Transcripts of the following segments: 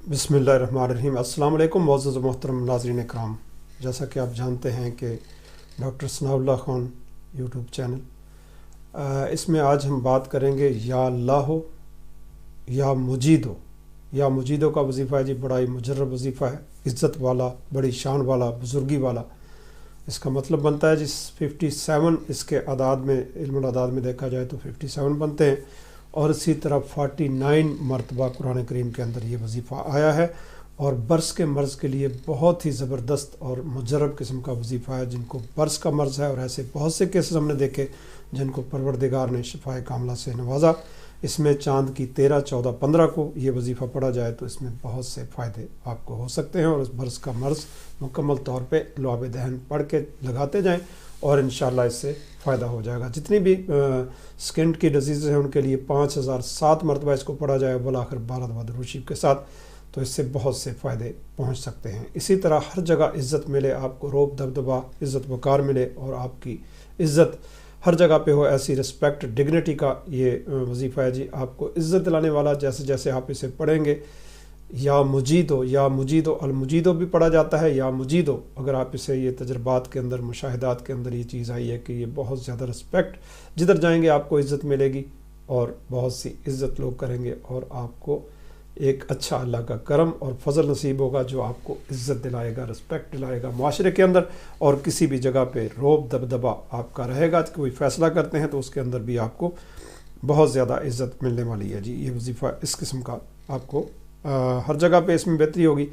बिस्मिल्लाहिर्रहमानिर्रहीम। अस्सलाम वालेकुम मुअज़्ज़ज़ मोहतरम नाज़रीन इकराम। जैसा कि आप जानते हैं कि doctor Sanaullah Khan YouTube channel, इसमें आज हम बात करेंगे या अल्लाह हो या मुजीदो। या मुजीदो का वजीफ़ा है जी, बड़ा ही मुजर्रब वजीफ़ा है, इज़्ज़त वाला, बड़ी शान वाला, बुज़ुर्गी वाला। इसका मतलब बनता है जिस 57 इसके आदाद में, इल्मुल आदाद में देखा जाए तो 57 बनते हैं, और इसी तरह 49 मरतबा कुरान करीम के अंदर ये वजीफ़ा आया है। और बर्स के मर्ज़ के लिए बहुत ही ज़बरदस्त और मुजर्रब किस्म का वजीफ़ा है, जिनको बर्स का मर्ज़ है। और ऐसे बहुत से केसेस हमने देखे जिनको परवरदिगार ने शिफाए कामला से नवाजा। इसमें चाँद की 13, 14, 15 को ये वजीफ़ा पढ़ा जाए तो इसमें बहुत से फ़ायदे आपको हो सकते हैं। और उस बर्स का मर्ज़ मुकम्मल तौर पे लुआब दहन पढ़ के लगाते जाएं और इंशाअल्लाह इससे फ़ायदा हो जाएगा। जितनी भी स्किन की डिजीज़ हैं उनके लिए 5007 मरतबा इसको पढ़ा जाए वल आखिर 12 दफ़ा दुरूद शरीफ के साथ, तो इससे बहुत से फ़ायदे पहुँच सकते हैं। इसी तरह हर जगह इज़्ज़त मिले आपको, रोब दबदबा, इज़्ज़त वक़ार मिले और आपकी इज़्ज़त हर जगह पे हो, ऐसी रिस्पेक्ट डिग्निटी का ये वजीफ़ा है जी। आपको इज़्ज़त दिलाने वाला, जैसे जैसे आप इसे पढ़ेंगे, या मुजीदो, या मुजीदो, अल मुजीदो भी पढ़ा जाता है, या मुजीदो। अगर आप इसे, ये तजर्बात के अंदर, मुशाहिदात के अंदर ये चीज़ आई है कि ये बहुत ज़्यादा रिस्पेक्ट, जिधर जाएंगे आपको इज़्ज़त मिलेगी और बहुत सी इज़्ज़त लोग करेंगे और आपको एक अच्छा अल्लाह का करम और फजल नसीब होगा जो आपको इज़्ज़त दिलाएगा, रिस्पेक्ट दिलाएगा माशरे के अंदर। और किसी भी जगह पे रोब दबदबा आपका रहेगा, कोई फ़ैसला करते हैं तो उसके अंदर भी आपको बहुत ज़्यादा इज़्ज़त मिलने वाली है जी। ये वजीफ़ा इस किस्म का आपको हर जगह पे इसमें बेहतरी होगी।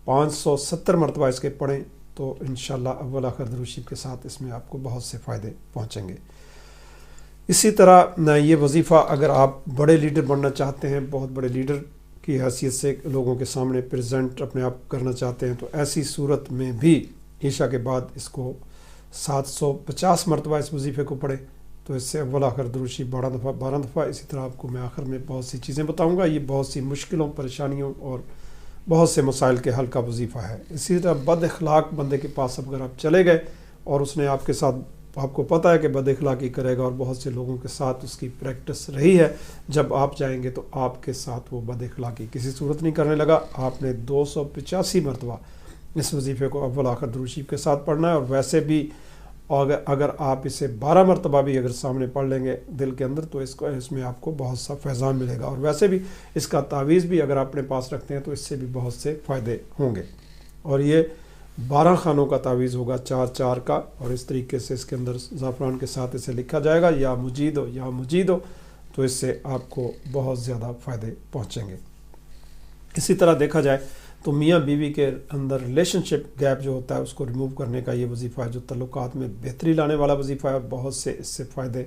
570 मरतबा इसके पढ़ें तो इंशाअल्लाह अव्वल आखिर दुरूद शरीफ के साथ इसमें आपको बहुत से फ़ायदे पहुँचेंगे। इसी तरह ये वजीफ़ा अगर आप बड़े लीडर बनना चाहते हैं, बहुत बड़े लीडर की हैसियत से लोगों के सामने प्रेजेंट अपने आप करना चाहते हैं, तो ऐसी सूरत में भी ईशा के बाद इसको 750 मरतबा इस वजीफ़े को पढ़े तो इससे अव्वल आखिर दुरूद शरीफ 12 दफ़ा। इसी तरह आपको मैं आखिर में बहुत सी चीज़ें बताऊंगा। ये बहुत सी मुश्किलों, परेशानियों और बहुत से मसाइल के हल का वजीफ़ा है। इसी तरह बद अखलाक बंदे के पास अगर आप चले गए और उसने आपके साथ, आपको पता है कि बद अखलाकी करेगा और बहुत से लोगों के साथ उसकी प्रैक्टिस रही है, जब आप जाएंगे तो आपके साथ वो बद अखलाकी किसी सूरत नहीं करने लगा। आपने 285 मरतबा इस वजीफ़े को अव्वल आखिर दुरूद शरीफ के साथ पढ़ना है। और वैसे भी अगर आप इसे 12 मरतबा भी अगर सामने पढ़ लेंगे दिल के अंदर तो इसमें आपको बहुत सा फैज़ान मिलेगा। और वैसे भी इसका तावीज़ भी अगर अपने पास रखते हैं तो इससे भी बहुत से फ़ायदे होंगे। और ये 12 खानों का तावीज़ होगा, 4-4 का, और इस तरीके से इसके अंदर ज़ाफ़रान के साथ इसे लिखा जाएगा या मुजीदो, या मुजीदो, तो इससे आपको बहुत ज़्यादा फ़ायदे पहुँचेंगे। इसी तरह देखा जाए तो मियाँ बीवी के अंदर रिलेशनशिप गैप जो होता है उसको रिमूव करने का ये वजीफ़ा है, जो तल्लुकात में बेहतरी लाने वाला वजीफ़ा है। बहुत से इससे फ़ायदे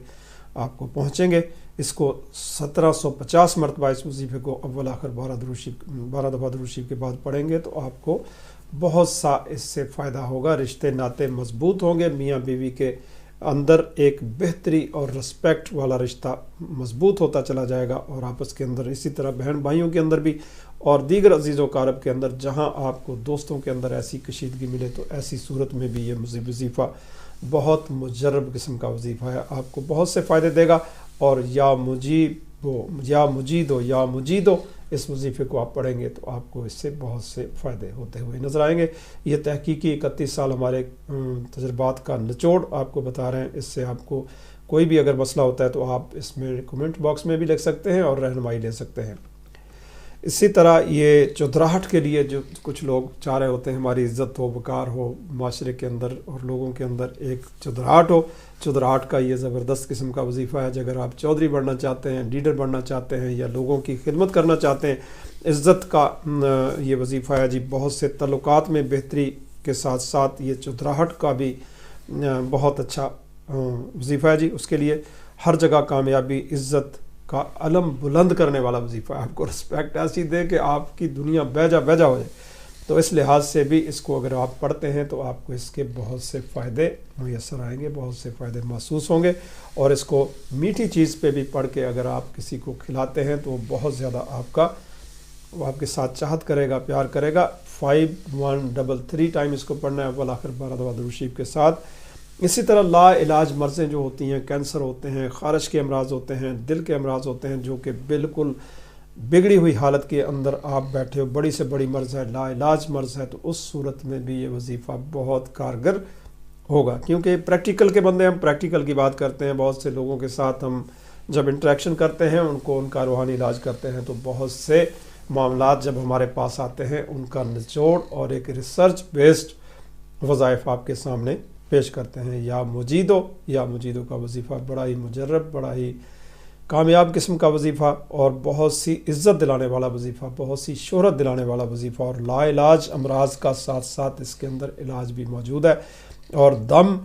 आपको पहुँचेंगे। इसको 1750 मरतबा इस वजीफ़े को अव्वल आखिर 12 दफ़ा दुरूद शरीफ के बाद पढ़ेंगे तो आपको बहुत सा इससे फ़ायदा होगा। रिश्ते नाते मजबूत होंगे, मियाँ बीवी के अंदर एक बेहतरी और रिस्पेक्ट वाला रिश्ता मजबूत होता चला जाएगा। और आपस के अंदर, इसी तरह बहन भाइयों के अंदर भी और दीगर अजीज़ व कारब के अंदर, जहां आपको दोस्तों के अंदर ऐसी कशीदगी मिले तो ऐसी सूरत में भी ये वजीफ़ा बहुत मुजर्रब किस्म का वजीफ़ा है, आपको बहुत से फ़ायदे देगा। और या मुजीबो, या मुजीदो, या मुजीदो, इस वजीफ़े को आप पढ़ेंगे तो आपको इससे बहुत से फ़ायदे होते हुए नज़र आएंगे। ये तहकीकी 31 साल हमारे तजर्बात का निचोड़ आपको बता रहे हैं। इससे आपको कोई भी अगर मसला होता है तो आप इसमें कमेंट बॉक्स में भी लिख सकते हैं और रहनुमाई ले सकते हैं। इसी तरह ये चौधराहट के लिए जो कुछ लोग चाह रहे होते हैं हमारी इज़्ज़त हो, वक़ार हो माशरे के अंदर और लोगों के अंदर एक चौधराहट हो, चौधराहट का ये ज़बरदस्त किस्म का वजीफ़ा है। अगर आप चौधरी बनना चाहते हैं, लीडर बनना चाहते हैं या लोगों की खिदमत करना चाहते हैं, इज़्ज़त का ये वजीफ़ा है जी। बहुत से तल्लुकात में बेहतरी के साथ साथ ये चौधराहट का भी बहुत अच्छा वजीफ़ा है जी। उसके लिए हर जगह कामयाबी, इज़्ज़त का अलम बुलंद करने वाला वजीफ़ा है। आपको रिस्पेक्ट ऐसी दे कि आपकी दुनिया बेजा बेजा हो जाए। तो इस लिहाज से भी इसको अगर आप पढ़ते हैं तो आपको इसके बहुत से फ़ायदे मुयस्सर आएंगे, बहुत से फ़ायदे महसूस होंगे। और इसको मीठी चीज़ पे भी पढ़ के अगर आप किसी को खिलाते हैं तो वो बहुत ज़्यादा वो आपके साथ चाहत करेगा, प्यार करेगा। 5133 टाइम इसको पढ़ना है अव्वल आखिर 12 दफ़ा दुरूद शरीफ के साथ। इसी तरह ला इलाज मर्ज़ें जो होती हैं, कैंसर होते हैं, ख़ारिश के अमराज होते हैं, दिल के अमराज होते हैं, जो कि बिल्कुल बिगड़ी हुई हालत के अंदर आप बैठे हो, बड़ी से बड़ी मर्ज़ है, लाइलाज मर्ज़ है, तो उस सूरत में भी ये वजीफ़ा बहुत कारगर होगा। क्योंकि प्रैक्टिकल के बंदे, हम प्रैक्टिकल की बात करते हैं, बहुत से लोगों के साथ हम जब इंटरेक्शन करते हैं, उनको उनका रूहानी इलाज करते हैं, तो बहुत से मामलात जब हमारे पास आते हैं उनका निचोड़ और एक रिसर्च बेस्ड वज़ाइफ आपके सामने पेश करते हैं। या मुजीदो का वजीफ़ा बड़ा ही मुजर्रब, बड़ा ही कामयाब किस्म का वजीफ़ा और बहुत सी इज़्ज़त दिलाने वाला वजीफ़ा, बहुत सी शोहरत दिलाने वाला वजीफ़ा, और लाइलाज अमराज का साथ साथ इसके अंदर इलाज भी मौजूद है। और दम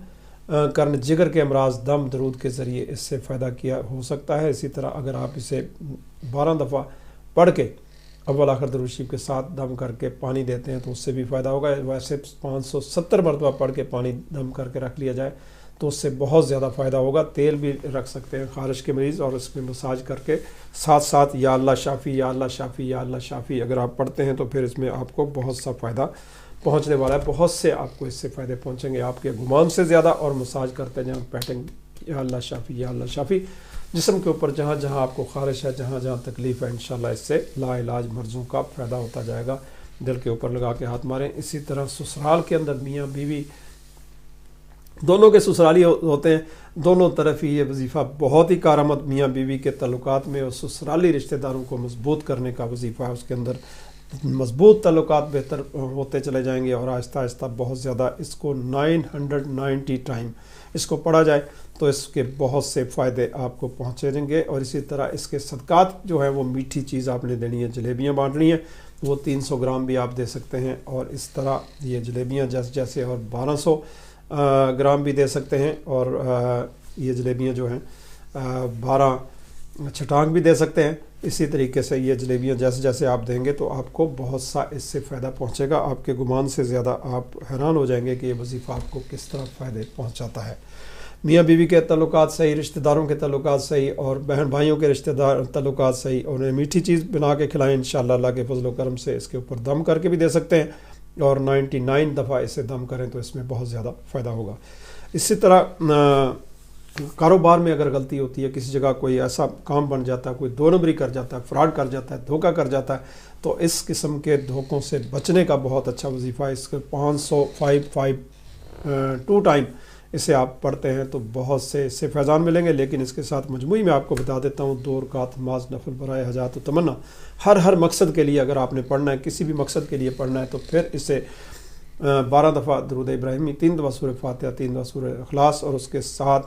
करने, जिगर के अमराज दम दरूद के ज़रिए इससे फ़ायदा किया हो सकता है। इसी तरह अगर आप इसे 12 दफ़ा पढ़ के अव्वल आखिर दरूद शरीफ के साथ दम करके पानी देते हैं तो उससे भी फ़ायदा होगा। वैसे 570 मरतबा पढ़ के पानी दम करके रख लिया जाए तो उससे बहुत ज़्यादा फ़ायदा होगा। तेल भी रख सकते हैं खारिश के मरीज़ और इसमें मसाज करके साथ साथ या अल्लाह शाफ़ी, या अल्लाह शाफ़ी, या अल्लाह शाफ़ी अगर आप पढ़ते हैं तो फिर इसमें आपको बहुत सा फ़ायदा पहुंचने वाला है। बहुत से आपको इससे फ़ायदे पहुंचेंगे, आपके गुमान से ज़्यादा। और मसाज करते जहाँ बैठेंगे या अल्लाह शाफ़ी, या अल्लाह शाफ़ी, जिस्म के ऊपर जहाँ जहाँ आपको खारिश है, जहाँ जहाँ तकलीफ़ है, इंशाल्लाह इससे लाइलाज मर्ज़ों का फ़ायदा होता जाएगा। दिल के ऊपर लगा के हाथ मारें। इसी तरह ससुराल के अंदर मियाँ बीवी दोनों के ससुराली होते हैं, दोनों तरफ ही ये वजीफ़ा बहुत ही कारआमद मियाँ बीवी के ताल्लुकात में और ससुराली रिश्तेदारों को मजबूत करने का वजीफ़ा है। उसके अंदर मजबूत ताल्लुकात बेहतर होते चले जाएंगे और आहिस्ता आहिस्ता बहुत ज़्यादा इसको 990 टाइम इसको पढ़ा जाए तो इसके बहुत से फ़ायदे आपको पहुँचेंगे। और इसी तरह इसके सदक़ात जो है वो मीठी चीज़ आपने देनी है, जलेबियाँ बांटनी है, वो 300 ग्राम भी आप दे सकते हैं। और इस तरह ये जलेबियाँ जैसे जैसे और 1200 ग्राम भी दे सकते हैं। और ये जलेबियाँ जो हैं 12 छटांग भी दे सकते हैं। इसी तरीके से ये जलेबियाँ जैसे जैसे आप देंगे तो आपको बहुत सा इससे फ़ायदा पहुँचेगा। आपके गुमान से ज़्यादा आप हैरान हो जाएंगे कि ये वजीफ़ा आपको किस तरह फ़ायदे पहुँचाता है। मियाँ बीवी के ताल्लुकात सही, रिश्तेदारों के ताल्लुकात सही और बहन भाइयों के रिश्तेदार ताल्लुकात सही, और उन्हें मीठी चीज़ बना के खिलाएं इंशाअल्लाह अल्लाह के फजल व करम से। इसके ऊपर दम करके भी दे सकते हैं और 99 दफ़ा इसे दम करें तो इसमें बहुत ज़्यादा फ़ायदा होगा। इसी तरह कारोबार में अगर गलती होती है, किसी जगह कोई ऐसा काम बन जाता है, कोई दो नंबरी कर जाता है, फ्रॉड कर जाता है, धोखा कर जाता है, तो इस किस्म के धोखों से बचने का बहुत अच्छा वजीफ़ा है। इसके 502 टाइम इसे आप पढ़ते हैं तो बहुत से इससे फैज़ान मिलेंगे। लेकिन इसके साथ मजमूई में आपको बता देता हूँ 2 रकात नमाज नफल बराए हजात व तमन्ना, हर मकसद के लिए अगर आपने पढ़ना है, किसी भी मकसद के लिए पढ़ना है तो फिर इसे 12 दफ़ा दरूद इब्राहिमी, 3 दफ़ा सूरह फातिहा, 3 दफ़ा सूरह इखलास और उसके साथ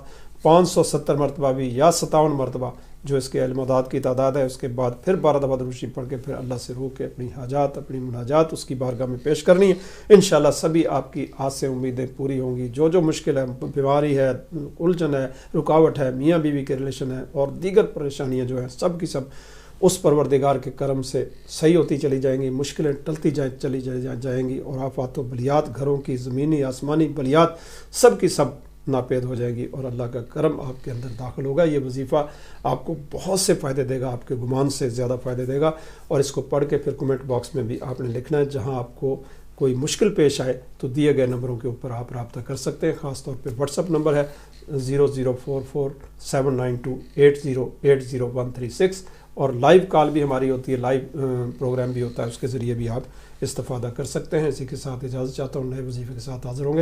570 मरतबा भी या 57 मरतबा जो इसके अलमदाद की तादाद है। उसके बाद फिर 12 दफ़ा दरूद शरीफ पढ़ के फिर अल्लाह से रो के अपनी हाजात, अपनी मुनाजात उसकी बारगाह में पेश करनी है। इंशाअल्लाह सभी आपकी आसें उम्मीदें पूरी होंगी। जो जो मुश्किल है, बीमारी है, उलझन है, रुकावट है, मियाँ बीवी के रिलेशन है और दीगर परेशानियाँ जो हैं सब की सब उस परवरदिगार के करम से सही होती चली जाएंगी, मुश्किलें टलती चली जाएंगी और आफात व बलियात, घरों की ज़मीनी आसमानी बलियात सब की सब नापेद हो जाएगी और अल्लाह का करम आपके अंदर दाखिल होगा। ये वजीफ़ा आपको बहुत से फ़ायदे देगा, आपके गुमान से ज़्यादा फ़ायदे देगा। और इसको पढ़ के फिर कमेंट बॉक्स में भी आपने लिखना है। जहां आपको कोई मुश्किल पेश आए तो दिए गए नंबरों के ऊपर आप रब्ता कर सकते हैं। ख़ास तौर पे व्हाट्सअप नंबर है 00447928080136 और लाइव कॉल भी हमारी होती है, लाइव प्रोग्राम भी होता है, उसके ज़रिए भी आप इस्तेफ़ादा कर सकते हैं। इसी के साथ इजाज़त चाहता हूँ, नए वजीफ़े के साथ हाज़िर होंगे।